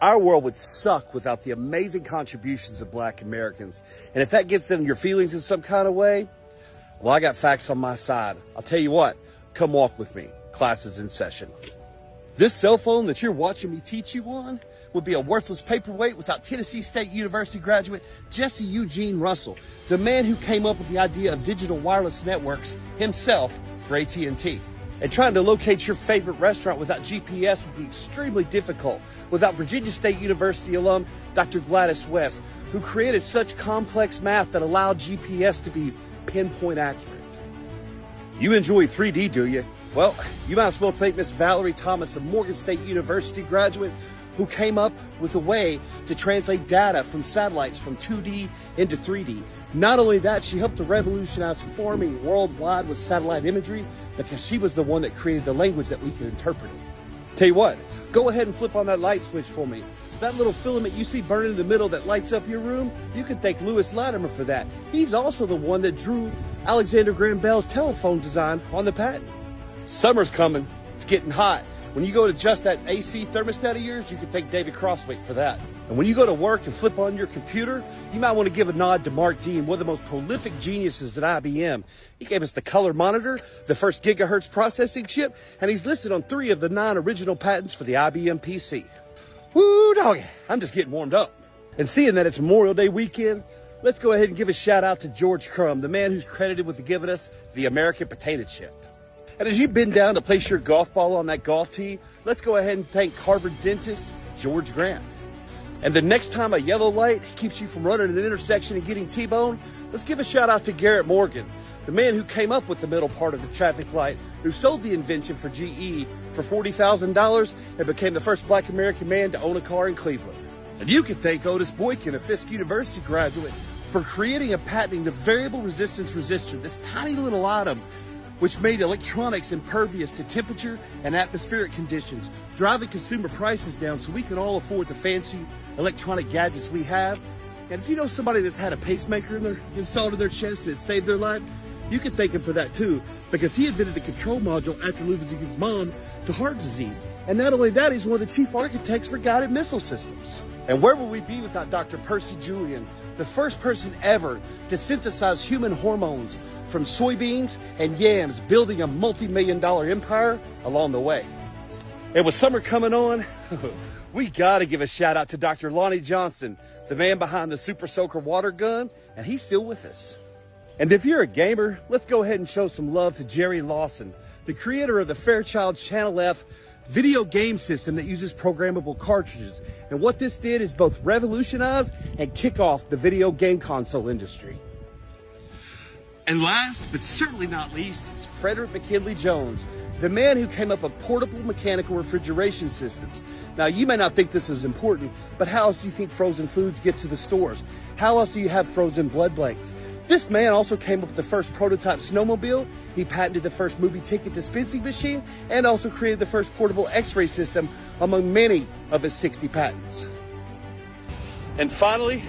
Our world would suck without the amazing contributions of Black Americans. And if that gets in your feelings in some kind of way, well, I got facts on my side. I'll tell you what, come walk with me. Class is in session. This cell phone that you're watching me teach you on would be a worthless paperweight without Tennessee State University graduate Jesse Eugene Russell, the man who came up with the idea of digital wireless networks himself for AT&T. And trying to locate your favorite restaurant without GPS would be extremely difficult without Virginia State University alum Dr. Gladys West, who created such complex math that allowed GPS to be pinpoint accurate. You enjoy 3D, do you? Well, you might as well thank Miss Valerie Thomas, a Morgan State University graduate who came up with a way to translate data from satellites from 2D into 3D. Not only that, she helped to revolutionize farming worldwide with satellite imagery because she was the one that created the language that we can interpret it. Tell you what, go ahead and flip on that light switch for me. That little filament you see burning in the middle that lights up your room, you can thank Lewis Latimer for that. He's also the one that drew Alexander Graham Bell's telephone design on the patent. Summer's coming. It's getting hot. When you go to adjust that AC thermostat of yours, you can thank David Crosswick for that. And when you go to work and flip on your computer, you might want to give a nod to Mark Dean, one of the most prolific geniuses at IBM. He gave us the color monitor, the first gigahertz processing chip, and he's listed on 3 of the 9 original patents for the IBM PC. Woo, doggy, I'm just getting warmed up. And seeing that it's Memorial Day weekend, let's go ahead and give a shout out to George Crumb, the man who's credited with giving us the American potato chip. And as you bend down to place your golf ball on that golf tee, let's go ahead and thank Harvard dentist George Grant. And the next time a yellow light keeps you from running an intersection and getting T-boned, let's give a shout out to Garrett Morgan, the man who came up with the middle part of the traffic light, who sold the invention for GE for $40,000 and became the first Black American man to own a car in Cleveland. And you can thank Otis Boykin, a Fisk University graduate, for creating and patenting the variable resistance resistor, this tiny little item which made electronics impervious to temperature and atmospheric conditions, driving consumer prices down so we can all afford the fancy electronic gadgets we have. And if you know somebody that's had a pacemaker installed in their chest and it saved their life, you can thank him for that too, because he invented the control module after losing his mom to heart disease. And not only that, he's one of the chief architects for guided missile systems. And where would we be without Dr. Percy Julian, the first person ever to synthesize human hormones from soybeans and yams, building a multi-million-dollar empire along the way. And with summer coming on, we gotta give a shout out to Dr. Lonnie Johnson, the man behind the Super Soaker water gun, and he's still with us. And if you're a gamer, let's go ahead and show some love to Jerry Lawson, the creator of the Fairchild Channel F video game system that uses programmable cartridges. And what this did is both revolutionize and kick off the video game console industry. And last, but certainly not least, is Frederick McKinley Jones, the man who came up with portable mechanical refrigeration systems. Now, you may not think this is important, but how else do you think frozen foods get to the stores? How else do you have frozen blood blanks? This man also came up with the first prototype snowmobile. He patented the first movie ticket dispensing machine and also created the first portable x-ray system among many of his 60 patents. And finally,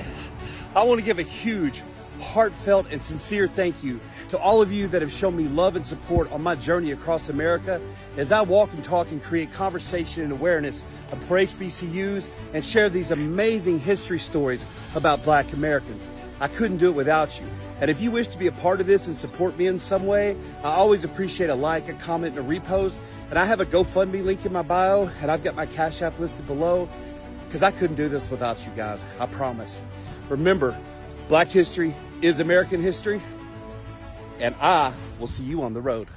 I want to give a huge, heartfelt and sincere thank you to all of you that have shown me love and support on my journey across America as I walk and talk and create conversation and awareness for HBCUs and share these amazing history stories about Black Americans. I couldn't do it without you. And if you wish to be a part of this and support me in some way, I always appreciate a like, a comment, and a repost. And I have a GoFundMe link in my bio, and I've got my Cash App listed below, because I couldn't do this without you guys, I promise. Remember, Black history is American history, and I will see you on the road.